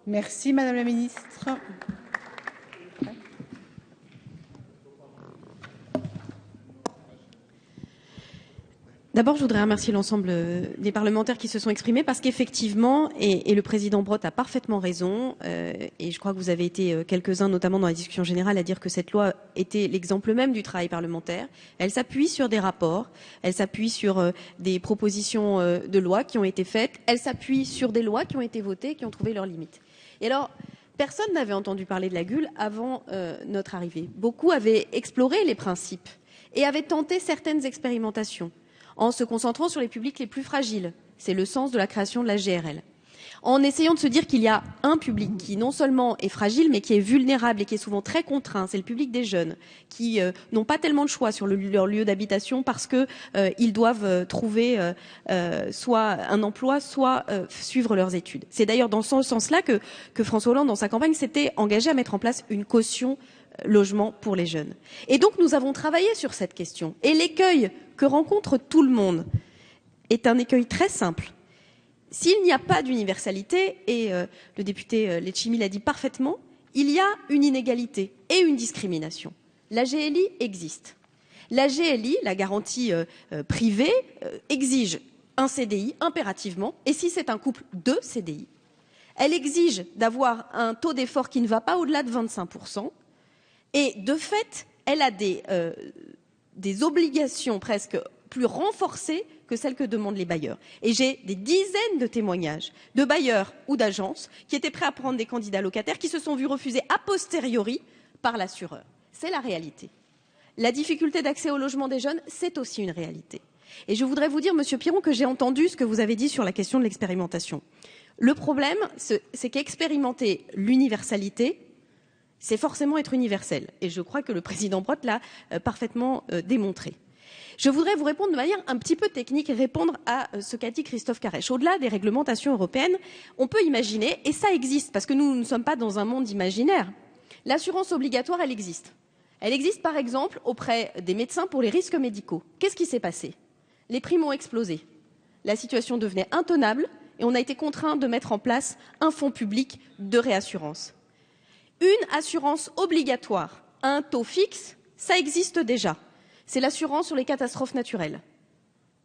Merci, Madame la Ministre. D'abord, je voudrais remercier l'ensemble des parlementaires qui se sont exprimés parce qu'effectivement, et le président Brottes a parfaitement raison, et je crois que vous avez été quelques-uns, notamment dans la discussion générale, à dire que cette loi était l'exemple même du travail parlementaire. Elle s'appuie sur des rapports, elle s'appuie sur des propositions de loi qui ont été faites, elle s'appuie sur des lois qui ont été votées, qui ont trouvé leurs limites. Et alors, personne n'avait entendu parler de la GUL avant notre arrivée. Beaucoup avaient exploré les principes et avaient tenté certaines expérimentations en se concentrant sur les publics les plus fragiles. C'est le sens de la création de la GRL. En essayant de se dire qu'il y a un public qui non seulement est fragile, mais qui est vulnérable et qui est souvent très contraint, c'est le public des jeunes, qui n'ont pas tellement de choix sur leur lieu d'habitation parce qu'ils doivent trouver soit un emploi, soit suivre leurs études. C'est d'ailleurs dans ce sens-là que François Hollande, dans sa campagne, s'était engagé à mettre en place une caution logement pour les jeunes. Et donc nous avons travaillé sur cette question. Et l'écueil que rencontre tout le monde est un écueil très simple. S'il n'y a pas d'universalité, et le député Letchimy l'a dit parfaitement, il y a une inégalité et une discrimination. La GLI existe. La GLI, la garantie privée, exige un CDI impérativement, et si c'est un couple, 2 CDI. Elle exige d'avoir un taux d'effort qui ne va pas au-delà de 25%, et de fait, elle a des obligations presque plus renforcées que celles que demandent les bailleurs. Et j'ai des dizaines de témoignages de bailleurs ou d'agences qui étaient prêts à prendre des candidats locataires qui se sont vus refuser a posteriori par l'assureur. C'est la réalité. La difficulté d'accès au logement des jeunes, c'est aussi une réalité. Et je voudrais vous dire, Monsieur Piron, que j'ai entendu ce que vous avez dit sur la question de l'expérimentation. Le problème, c'est qu'expérimenter l'universalité, c'est forcément être universel. Et je crois que le président Brottes l'a parfaitement démontré. Je voudrais vous répondre de manière un petit peu technique et répondre à ce qu'a dit Christophe Caresche. Au-delà des réglementations européennes, on peut imaginer, et ça existe, parce que nous ne sommes pas dans un monde imaginaire, l'assurance obligatoire, elle existe. Elle existe par exemple auprès des médecins pour les risques médicaux. Qu'est-ce qui s'est passé? Les primes ont explosé. La situation devenait intenable et on a été contraint de mettre en place un fonds public de réassurance. Une assurance obligatoire à un taux fixe, ça existe déjà. C'est l'assurance sur les catastrophes naturelles.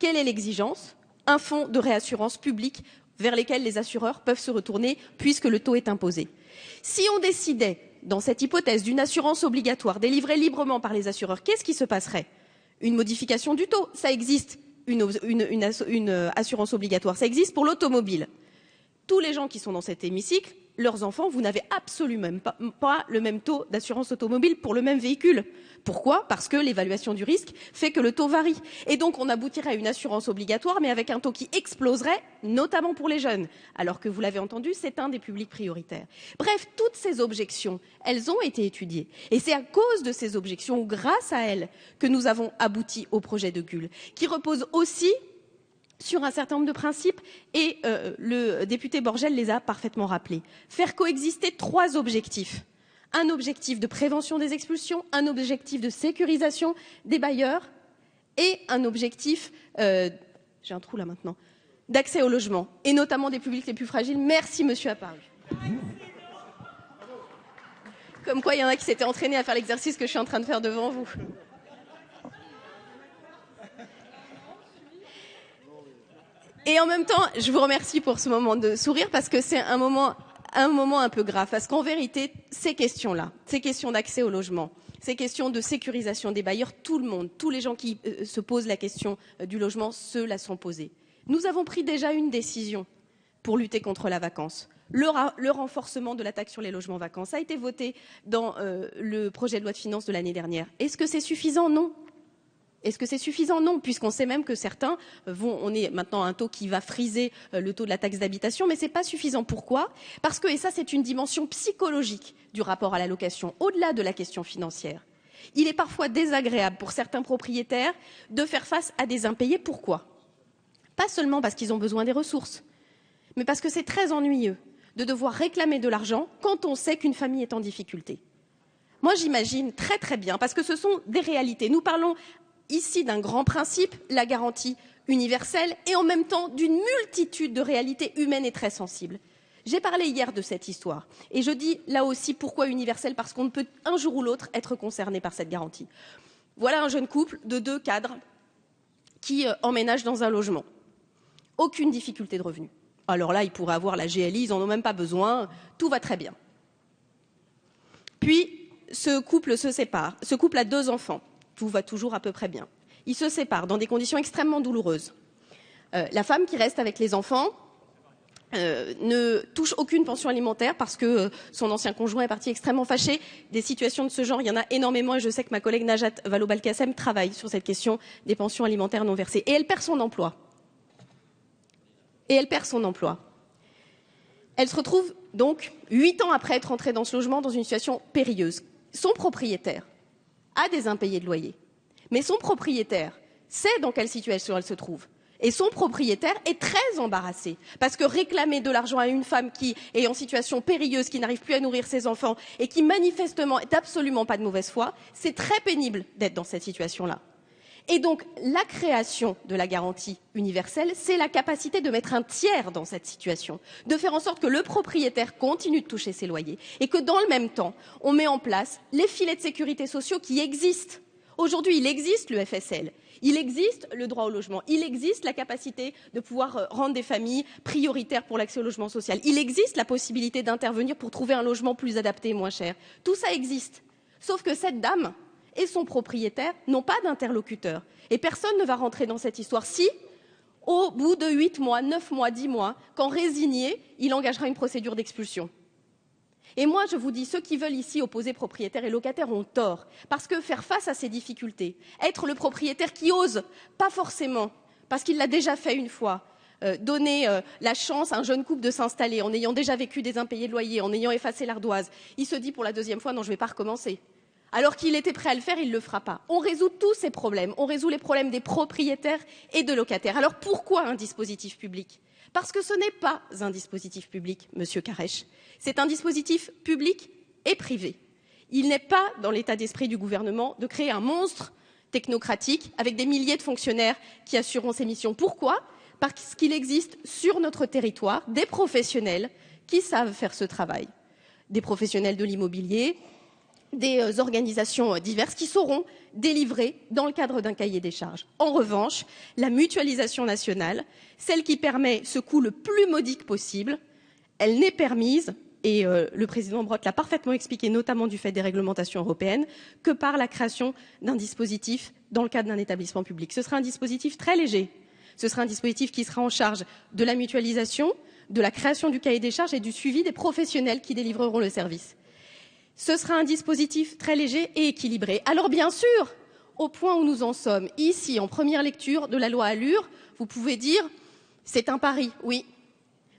Quelle est l'exigence? Un fonds de réassurance public vers lesquels les assureurs peuvent se retourner puisque le taux est imposé. Si on décidait, dans cette hypothèse, d'une assurance obligatoire délivrée librement par les assureurs, qu'est-ce qui se passerait? Une modification du taux. Ça existe, une assurance obligatoire. Ça existe pour l'automobile. Tous les gens qui sont dans cet hémicycle, leurs enfants, vous n'avez absolument pas le même taux d'assurance automobile pour le même véhicule. Pourquoi? Parce que l'évaluation du risque fait que le taux varie. Et donc on aboutirait à une assurance obligatoire, mais avec un taux qui exploserait, notamment pour les jeunes. Alors que vous l'avez entendu, c'est un des publics prioritaires. Bref, toutes ces objections, elles ont été étudiées. Et c'est à cause de ces objections, ou grâce à elles, que nous avons abouti au projet de GUL, qui repose aussi sur un certain nombre de principes, et le député Borgel les a parfaitement rappelés. Faire coexister 3 objectifs. Un objectif de prévention des expulsions, un objectif de sécurisation des bailleurs et un objectif, j'ai un trou là maintenant, d'accès au logement, et notamment des publics les plus fragiles. Merci, monsieur Apparu. Comme quoi, il y en a qui s'étaient entraînés à faire l'exercice que je suis en train de faire devant vous. Et en même temps, je vous remercie pour ce moment de sourire parce que c'est un moment un peu grave. Parce qu'en vérité, ces questions-là, ces questions d'accès au logement, ces questions de sécurisation des bailleurs, tout le monde, tous les gens qui se posent la question du logement, se la sont posées. Nous avons pris déjà une décision pour lutter contre la vacance. Le renforcement de la taxe sur les logements vacants, ça a été voté dans le projet de loi de finances de l'année dernière. Est-ce que c'est suffisant? Non. Est-ce que c'est suffisant? Non, puisqu'on sait même que certains on est maintenant à un taux qui va friser le taux de la taxe d'habitation, mais ce n'est pas suffisant. Pourquoi? Parce que, et ça c'est une dimension psychologique du rapport à la location, au-delà de la question financière, il est parfois désagréable pour certains propriétaires de faire face à des impayés. Pourquoi? Pas seulement parce qu'ils ont besoin des ressources, mais parce que c'est très ennuyeux de devoir réclamer de l'argent quand on sait qu'une famille est en difficulté. Moi j'imagine très très bien, parce que ce sont des réalités. Nous parlons ici d'un grand principe, la garantie universelle, et en même temps d'une multitude de réalités humaines et très sensibles. J'ai parlé hier de cette histoire et je dis là aussi pourquoi universel, parce qu'on ne peut un jour ou l'autre être concerné par cette garantie. Voilà un jeune couple de 2 cadres qui emménagent dans un logement. Aucune difficulté de revenus. Alors là, ils pourraient avoir la GLI, ils n'en ont même pas besoin, tout va très bien. Puis, ce couple se sépare. Ce couple a 2 enfants, tout va toujours à peu près bien. Ils se séparent dans des conditions extrêmement douloureuses. La femme qui reste avec les enfants ne touche aucune pension alimentaire parce que son ancien conjoint est parti extrêmement fâché. Des situations de ce genre, il y en a énormément et je sais que ma collègue Najat Vallaud-Belkacem travaille sur cette question des pensions alimentaires non versées. Et elle perd son emploi. Elle se retrouve donc 8 ans après être entrée dans ce logement dans une situation périlleuse. Son propriétaire a des impayés de loyer, mais son propriétaire sait dans quelle situation elle se trouve. Et son propriétaire est très embarrassé parce que réclamer de l'argent à une femme qui est en situation périlleuse, qui n'arrive plus à nourrir ses enfants et qui manifestement est absolument pas de mauvaise foi, c'est très pénible d'être dans cette situation-là. Et donc, la création de la garantie universelle, c'est la capacité de mettre un tiers dans cette situation, de faire en sorte que le propriétaire continue de toucher ses loyers et que dans le même temps, on met en place les filets de sécurité sociaux qui existent. Aujourd'hui, il existe le FSL, il existe le droit au logement, il existe la capacité de pouvoir rendre des familles prioritaires pour l'accès au logement social, il existe la possibilité d'intervenir pour trouver un logement plus adapté et moins cher. Tout ça existe. Sauf que cette dame et son propriétaire n'ont pas d'interlocuteur. Et personne ne va rentrer dans cette histoire si, au bout de 8 mois, 9 mois, 10 mois, quand résigné, il engagera une procédure d'expulsion. Et moi, je vous dis, ceux qui veulent ici opposer propriétaires et locataires ont tort. Parce que faire face à ces difficultés, être le propriétaire qui ose, pas forcément, parce qu'il l'a déjà fait une fois, donner la chance à un jeune couple de s'installer en ayant déjà vécu des impayés de loyer, en ayant effacé l'ardoise, il se dit pour la 2e fois, non, je ne vais pas recommencer. Alors qu'il était prêt à le faire, il ne le fera pas. On résout tous ces problèmes. On résout les problèmes des propriétaires et de locataires. Alors pourquoi un dispositif public? Parce que ce n'est pas un dispositif public, Monsieur Carèche. C'est un dispositif public et privé. Il n'est pas dans l'état d'esprit du gouvernement de créer un monstre technocratique avec des milliers de fonctionnaires qui assureront ces missions. Pourquoi? Parce qu'il existe sur notre territoire des professionnels qui savent faire ce travail. Des professionnels de l'immobilier, des organisations diverses qui sauront délivrer dans le cadre d'un cahier des charges. En revanche, la mutualisation nationale, celle qui permet ce coût le plus modique possible, elle n'est permise, et le président Brottes l'a parfaitement expliqué, notamment du fait des réglementations européennes, que par la création d'un dispositif dans le cadre d'un établissement public. Ce sera un dispositif très léger. Ce sera un dispositif qui sera en charge de la mutualisation, de la création du cahier des charges et du suivi des professionnels qui délivreront le service. Ce sera un dispositif très léger et équilibré. Alors bien sûr, au point où nous en sommes, ici, en première lecture de la loi Allure, vous pouvez dire « c'est un pari ». Oui,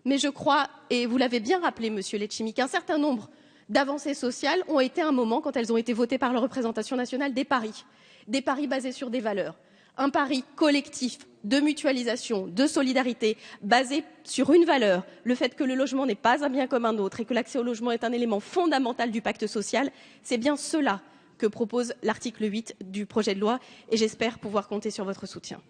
mais je crois, et vous l'avez bien rappelé, Monsieur Letchimy, qu'un certain nombre d'avancées sociales ont été à un moment, quand elles ont été votées par la représentation nationale, des paris basés sur des valeurs. Un pari collectif de mutualisation, de solidarité, basé sur une valeur, le fait que le logement n'est pas un bien comme un autre et que l'accès au logement est un élément fondamental du pacte social, c'est bien cela que propose l'article 8 du projet de loi et j'espère pouvoir compter sur votre soutien.